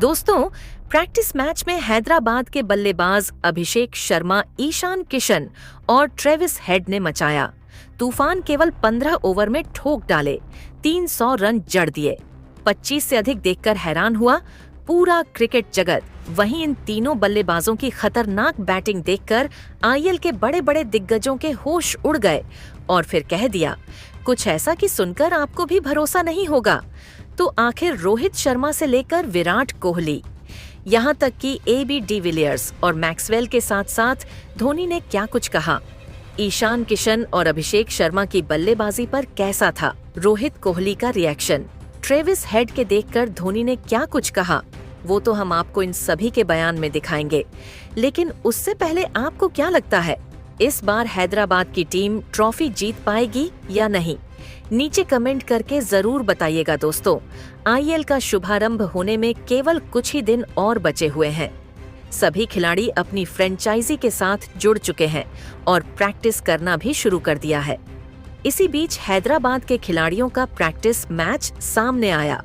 दोस्तों, practice match में हैदराबाद के बल्लेबाज अभिषेक शर्मा, ईशान किशन और ट्रेविस हेड ने मचाया तूफान। केवल 15 ओवर में ठोक डाले, 300 रन जड़ दिए। 25 से अधिक देखकर हैरान हुआ पूरा क्रिकेट जगत। वहीं इन तीनों बल्लेबाजों की खतरनाक बैटिंग देखकर आईएल के बड़े बड़े दिग्गजों के होश उड़ गए और फिर कह दिया कुछ ऐसा कि सुनकर आपको भी भरोसा नहीं होगा। तो आखिर रोहित शर्मा से लेकर विराट कोहली, यहाँ तक कि एबी डिविलियर्स और मैक्सवेल के साथ साथ धोनी ने क्या कुछ कहा। ईशान किशन और अभिषेक शर्मा की बल्लेबाजी पर कैसा था रोहित कोहली का रिएक्शन, ट्रेविस हेड के देखकर धोनी ने क्या कुछ कहा, वो तो हम आपको इन सभी के बयान में दिखाएंगे। लेकिन उससे पहले आपको क्या लगता है, इस बार हैदराबाद की टीम ट्रॉफी जीत पाएगी या नहीं? नीचे कमेंट करके जरूर बताइएगा दोस्तों। आईएल का शुभारंभ होने में केवल कुछ ही दिन और बचे हुए हैं। सभी खिलाड़ी अपनी फ्रेंचाइजी के साथ जुड़ चुके हैं और प्रैक्टिस करना भी शुरू कर दिया है। इसी बीच हैदराबाद के खिलाड़ियों का प्रैक्टिस मैच सामने आया।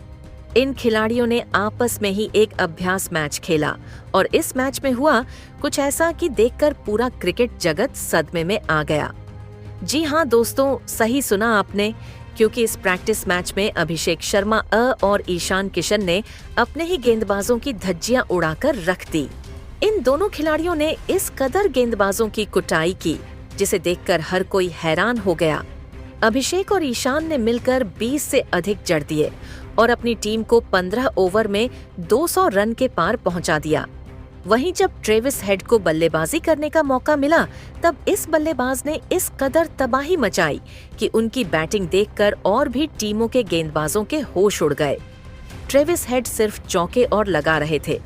इन खिलाड़ियों ने आपस में ही एक अभ्यास मैच खेला और इस मैच में हुआ कुछ ऐसा कि देखकर पूरा क्रिकेट जगत सदमे में आ गया। जी हाँ दोस्तों, सही सुना आपने, क्योंकि इस प्रैक्टिस मैच में अभिषेक शर्मा और ईशान किशन ने अपने ही गेंदबाजों की धज्जियां उड़ाकर रख दी। इन दोनों खिलाड़ियों ने इस कदर गेंदबाजों की कुटाई की जिसे देखकर हर कोई हैरान हो गया। अभिषेक और ईशान ने मिलकर 20 से अधिक जड़ दिए और अपनी टीम को 15 ओवर में 200 रन के पार पहुंचा दिया। वहीं जब ट्रेविस हेड को बल्लेबाजी करने का मौका मिला तब इस बल्लेबाज ने इस कदर तबाही मचाई कि उनकी बैटिंग देखकर और भी टीमों के गेंदबाजों के होश उड़ गए। ट्रेविस हेड सिर्फ चौके और लगा रहे थे।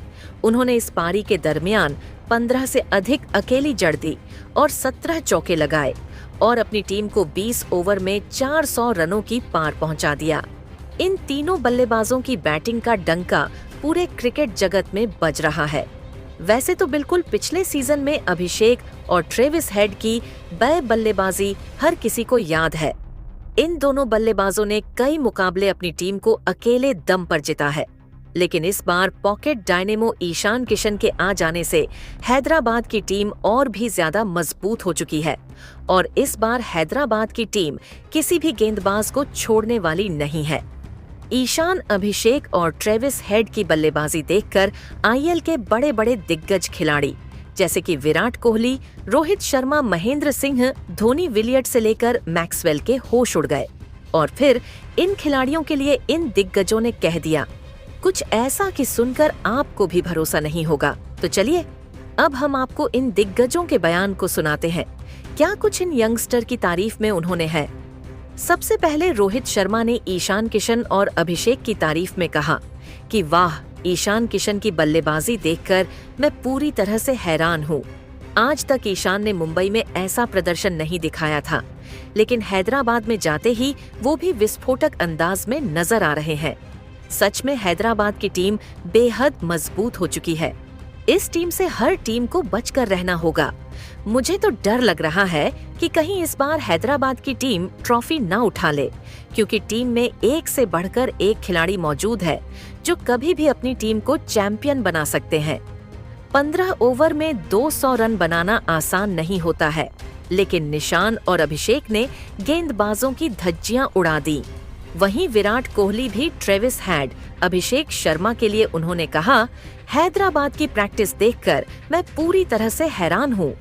उन्होंने इस पारी के दरमियान 15 से अधिक अकेली जड़ दी और 17 चौके लगाए और अपनी टीम को 20 ओवर में 400 रनों की पार पहुंचा दिया। इन तीनों बल्लेबाजों की बैटिंग का डंका पूरे क्रिकेट जगत में बज रहा है। वैसे तो बिल्कुल पिछले सीजन में अभिषेक और ट्रेविस हेड की बल्लेबाजी हर किसी को याद है। इन दोनों बल्लेबाजों ने कई मुकाबले अपनी टीम को अकेले दम पर जीता है। लेकिन इस बार पॉकेट डायनेमो ईशान किशन के आ जाने से हैदराबाद की टीम और भी ज्यादा मजबूत हो चुकी है और इस बार हैदराबाद की टीम किसी भी गेंदबाज को छोड़ने वाली नहीं है। ईशान, अभिषेक और ट्रेविस हेड की बल्लेबाजी देखकर आईएल के बड़े बड़े दिग्गज खिलाड़ी जैसे कि विराट कोहली, रोहित शर्मा, महेंद्र सिंह धोनी, विलियर्ड से लेकर मैक्सवेल के होश उड़ गए। और फिर इन खिलाड़ियों के लिए इन दिग्गजों ने कह दिया कुछ ऐसा कि सुनकर आपको भी भरोसा नहीं होगा। तो चलिए अब हम आपको इन दिग्गजों के बयान को सुनाते हैं, क्या कुछ इन यंगस्टर की तारीफ में उन्होंने है। सबसे पहले रोहित शर्मा ने ईशान किशन और अभिषेक की तारीफ में कहा कि वाह, ईशान किशन की बल्लेबाजी देखकर मैं पूरी तरह से हैरान हूँ। आज तक ईशान ने मुंबई में ऐसा प्रदर्शन नहीं दिखाया था, लेकिन हैदराबाद में जाते ही वो भी विस्फोटक अंदाज में नजर आ रहे हैं। सच में हैदराबाद की टीम बेहद मजबूत हो चुकी है। इस टीम से हर टीम को बचकर रहना होगा। मुझे तो डर लग रहा है कि कहीं इस बार हैदराबाद की टीम ट्रॉफी न उठा ले, क्योंकि टीम में एक से बढ़कर एक खिलाड़ी मौजूद है जो कभी भी अपनी टीम को चैंपियन बना सकते हैं। 15 ओवर में 200 रन बनाना आसान नहीं होता है, लेकिन निशान और अभिषेक ने गेंदबाजों की धज्जियां उड़ा दी। वहीं विराट कोहली भी ट्रेविस हेड, अभिषेक शर्मा के लिए उन्होंने कहा, हैदराबाद की प्रैक्टिस देखकर मैं पूरी तरह से हैरान हूँ।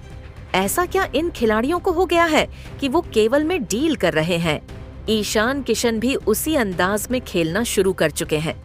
ऐसा क्या इन खिलाड़ियों को हो गया है कि वो केवल में डील कर रहे हैं। ईशान किशन भी उसी अंदाज में खेलना शुरू कर चुके हैं।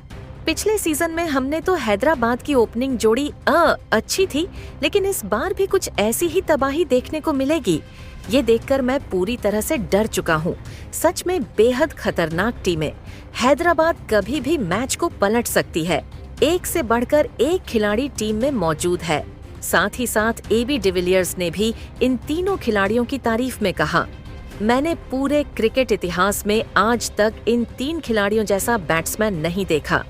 पिछले सीजन में हमने तो हैदराबाद की ओपनिंग जोड़ी अच्छी थी, लेकिन इस बार भी कुछ ऐसी ही तबाही देखने को मिलेगी। ये देखकर मैं पूरी तरह से डर चुका हूँ। सच में बेहद खतरनाक टीमें। हैदराबाद कभी भी मैच को पलट सकती है। एक से बढ़कर एक खिलाड़ी टीम में मौजूद है। साथ ही साथ एबी डिविलियर्स ने भी इन तीनों खिलाड़ियों की तारीफ में कहा, मैंने पूरे क्रिकेट इतिहास में आज तक इन 3 खिलाड़ियों जैसा बैट्समैन नहीं देखा।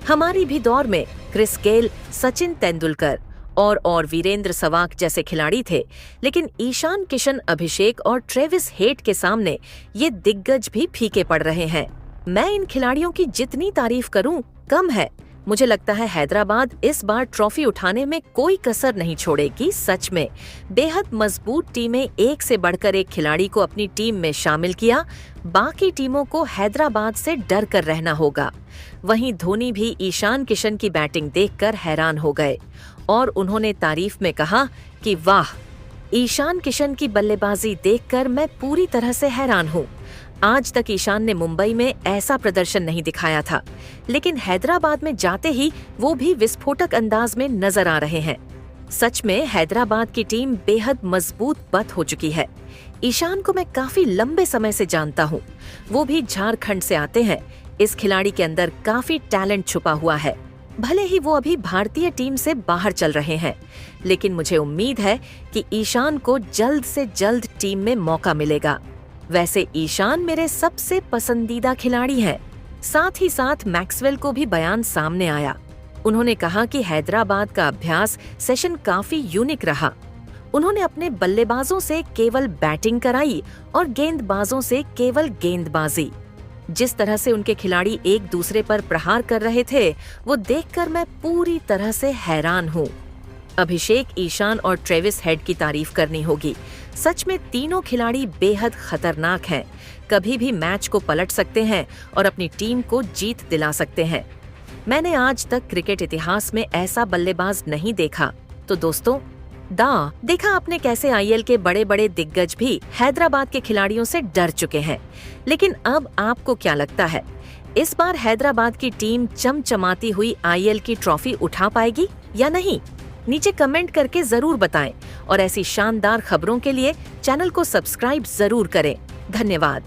हमारी भी दौर में क्रिस गेल, सचिन तेंदुलकर और वीरेंद्र सहवाग जैसे खिलाड़ी थे, लेकिन ईशान किशन, अभिषेक और ट्रेविस हेड के सामने ये दिग्गज भी फीके पड़ रहे हैं। मैं इन खिलाड़ियों की जितनी तारीफ करूं कम है। मुझे लगता है हैदराबाद इस बार ट्रॉफी उठाने में कोई कसर नहीं छोड़ेगी। सच में बेहद मजबूत टीमें एक से बढ़कर एक खिलाड़ी को अपनी टीम में शामिल किया। बाकी टीमों को हैदराबाद से डर कर रहना होगा। वहीं धोनी भी ईशान किशन की बैटिंग देखकर हैरान हो गए और उन्होंने तारीफ में कहा कि वाह, ईशान किशन की बल्लेबाजी देखकर मैं पूरी तरह से हैरान हूँ। आज तक ईशान ने मुंबई में ऐसा प्रदर्शन नहीं दिखाया था, लेकिन हैदराबाद में जाते ही वो भी विस्फोटक अंदाज में नजर आ रहे हैं। सच में हैदराबाद की टीम बेहद मजबूत बत हो चुकी है। ईशान को मैं काफी लंबे समय से जानता हूँ, वो भी झारखंड से आते हैं। इस खिलाड़ी के अंदर काफी टैलेंट छुपा हुआ है। भले ही वो अभी भारतीय टीम से बाहर चल रहे हैं, लेकिन मुझे उम्मीद है कि ईशान को जल्द से जल्द टीम में मौका मिलेगा। वैसे ईशान मेरे सबसे पसंदीदा खिलाड़ी हैं। साथ ही साथ मैक्सवेल को भी बयान सामने आया। उन्होंने कहा कि हैदराबाद का अभ्यास सेशन काफी यूनिक रहा। उन्होंने अपने बल्लेबाजों से केवल बैटिंग कराई और गेंदबाजों से केवल गेंदबाजी। जिस तरह से उनके खिलाड़ी एक दूसरे पर प्रहार कर रहे थे, वो देखकर मैं पूरी तरह से हैरान हूँ। अभिषेक, ईशान और ट्रेविस हेड की तारीफ करनी होगी। सच में तीनों खिलाड़ी बेहद खतरनाक हैं। कभी भी मैच को पलट सकते हैं और अपनी टीम को जीत दिला सकते हैं। मैंने आज तक क्रिकेट इतिहास में ऐसा बल्लेबाज नहीं देखा। तो दोस्तों, देखा आपने कैसे आईपीएल के बड़े बड़े दिग्गज भी हैदराबाद के खिलाड़ियों से डर चुके हैं। लेकिन अब आपको क्या लगता है, इस बार हैदराबाद की टीम चमचमाती हुई आईपीएल की ट्रॉफी उठा पाएगी या नहीं? नीचे कमेंट करके जरूर बताएं और ऐसी शानदार खबरों के लिए चैनल को सब्सक्राइब जरूर करें। धन्यवाद।